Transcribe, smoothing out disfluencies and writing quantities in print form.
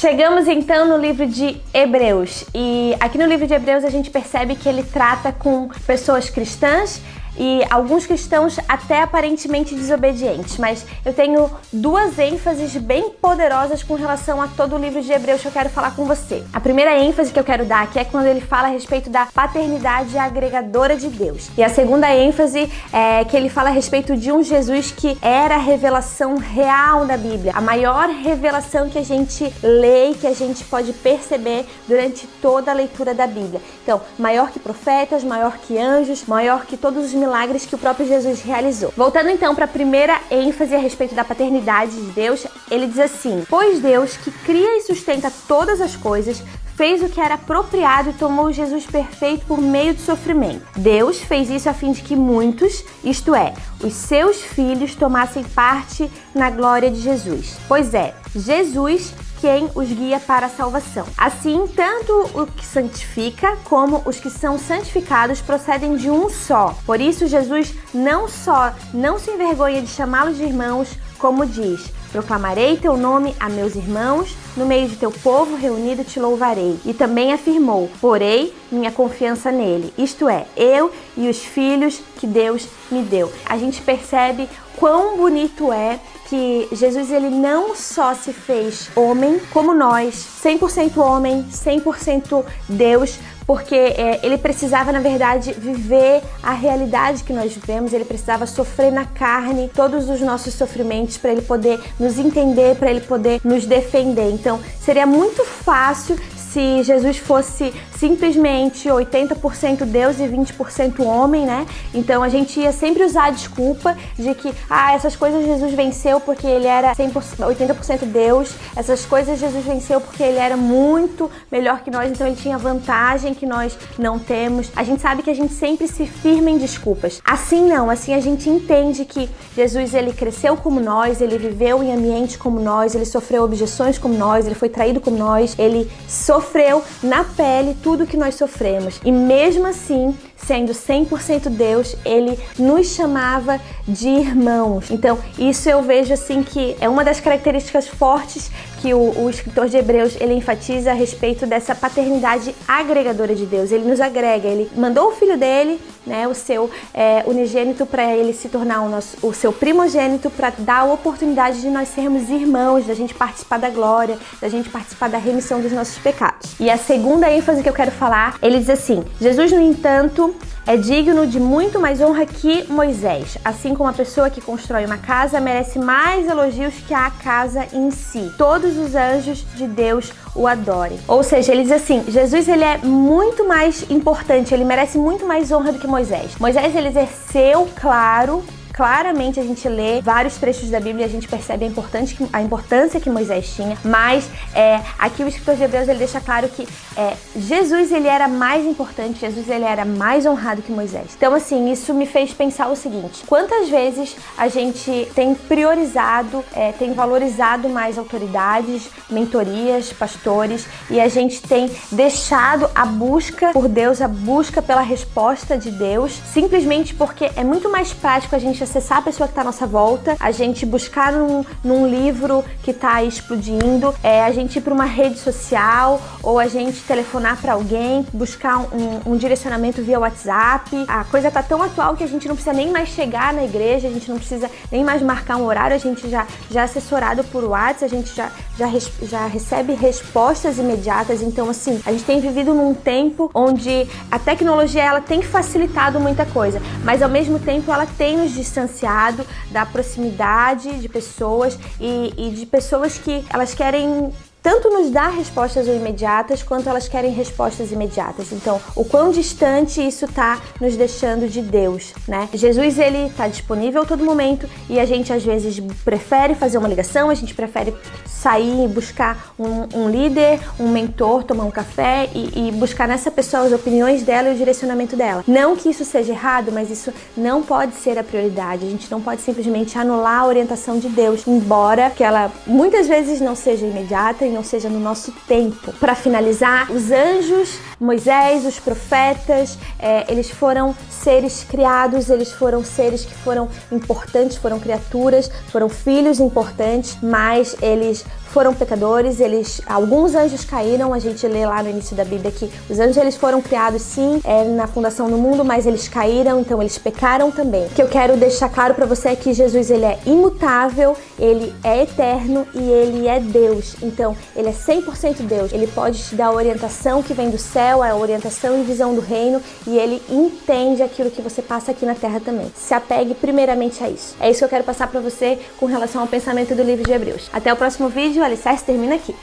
Chegamos então no livro de Hebreus, e aqui no livro de Hebreus a gente percebe que ele trata com pessoas cristãs e alguns cristãos até aparentemente desobedientes, mas eu tenho duas ênfases bem poderosas com relação a todo o livro de Hebreus que eu quero falar com você. A primeira ênfase que eu quero dar aqui é quando ele fala a respeito da paternidade agregadora de Deus. E a segunda ênfase é que ele fala a respeito de um Jesus que era a revelação real da Bíblia, a maior revelação que a gente lê e que a gente pode perceber durante toda a leitura da Bíblia. Então, maior que profetas, maior que anjos, maior que todos os milagres que o próprio Jesus realizou. Voltando então para a primeira ênfase a respeito da paternidade de Deus, ele diz assim: pois Deus, que cria e sustenta todas as coisas, fez o que era apropriado e tomou Jesus perfeito por meio do sofrimento. Deus fez isso a fim de que muitos, isto é, os seus filhos, tomassem parte na glória de Jesus. Pois é, Jesus quem os guia para a salvação. Assim, tanto o que santifica como os que são santificados procedem de um só. Por isso, Jesus não só não se envergonha de chamá-los de irmãos, como diz: proclamarei teu nome a meus irmãos, no meio de teu povo reunido te louvarei. E também afirmou: porei minha confiança nele, isto é, eu e os filhos que Deus me deu. A gente percebe quão bonito é que Jesus, ele não só se fez homem como nós, 100% homem, 100% Deus, porque ele precisava, na verdade, viver a realidade que nós vivemos, ele precisava sofrer na carne todos os nossos sofrimentos para ele poder nos entender, para ele poder nos defender. Então, seria muito fácil se Jesus fosse simplesmente 80% Deus e 20% homem, né? Então a gente ia sempre usar a desculpa de que essas coisas Jesus venceu porque ele era 80% Deus, essas coisas Jesus venceu porque ele era muito melhor que nós, então ele tinha vantagem que nós não temos. A gente sabe que a gente sempre se firma em desculpas. Assim não, assim a gente entende que Jesus, ele cresceu como nós, ele viveu em ambiente como nós, ele sofreu objeções como nós, ele foi traído como nós, ele sofreu na pele tudo que nós sofremos. E mesmo assim, sendo 100% Deus, ele nos chamava de irmãos. Então, isso eu vejo assim que é uma das características fortes que o escritor de Hebreus, ele enfatiza a respeito dessa paternidade agregadora de Deus. Ele nos agrega, ele mandou o filho dele, né, o seu unigênito, para ele se tornar o seu primogênito, para dar a oportunidade de nós sermos irmãos, da gente participar da glória, da gente participar da remissão dos nossos pecados. E a segunda ênfase que eu quero falar, ele diz assim: Jesus, no entanto, é digno de muito mais honra que Moisés. Assim como a pessoa que constrói uma casa merece mais elogios que a casa em si. Todos os anjos de Deus o adorem. Ou seja, ele diz assim: Jesus, ele é muito mais importante, ele merece muito mais honra do que Moisés. Moisés, ele exerceu, claramente a gente lê vários trechos da Bíblia e a gente percebe a importância que Moisés tinha, mas aqui o escritor de Hebreus, ele deixa claro que Jesus, ele era mais importante, Jesus, ele era mais honrado que Moisés. Então assim, isso me fez pensar o seguinte: quantas vezes a gente tem priorizado, tem valorizado mais autoridades, mentorias, pastores, e a gente tem deixado a busca por Deus, a busca pela resposta de Deus, simplesmente porque é muito mais prático a gente acessar a pessoa que está à nossa volta, a gente buscar num livro que está explodindo, a gente ir para uma rede social, ou a gente telefonar para alguém, buscar um direcionamento via WhatsApp. A coisa está tão atual que a gente não precisa nem mais chegar na igreja, a gente não precisa nem mais marcar um horário, a gente já é assessorado por WhatsApp, a gente já recebe respostas imediatas. Então assim, a gente tem vivido num tempo onde a tecnologia, ela tem facilitado muita coisa, mas ao mesmo tempo ela tem nos distanciado da proximidade de pessoas e de pessoas que elas querem tanto nos dar respostas imediatas, quanto elas querem respostas imediatas. Então, o quão distante isso tá nos deixando de Deus, né? Jesus, ele tá disponível a todo momento e a gente às vezes prefere fazer uma ligação, a gente prefere sair e buscar um líder, um mentor, tomar um café e buscar nessa pessoa as opiniões dela e o direcionamento dela. Não que isso seja errado, mas isso não pode ser a prioridade. A gente não pode simplesmente anular a orientação de Deus, embora que ela muitas vezes não seja imediata, porém, ou seja, no nosso tempo. Para finalizar, os anjos, Moisés, os profetas, eles foram seres criados, eles foram seres que foram importantes, foram criaturas, foram filhos importantes, mas eles foram pecadores, alguns anjos caíram, a gente lê lá no início da Bíblia que os anjos eles foram criados sim, na fundação do mundo, mas eles caíram, então eles pecaram também. O que eu quero deixar claro para você é que Jesus ele é imutável, ele é eterno e ele é Deus, então ele é 100% Deus, ele pode te dar a orientação que vem do céu, a orientação e visão do reino, e ele entende aquilo que você passa aqui na terra também. Se apegue primeiramente a isso. É isso que eu quero passar para você com relação ao pensamento do livro de Hebreus. Até o próximo vídeo. O Alicerce termina aqui.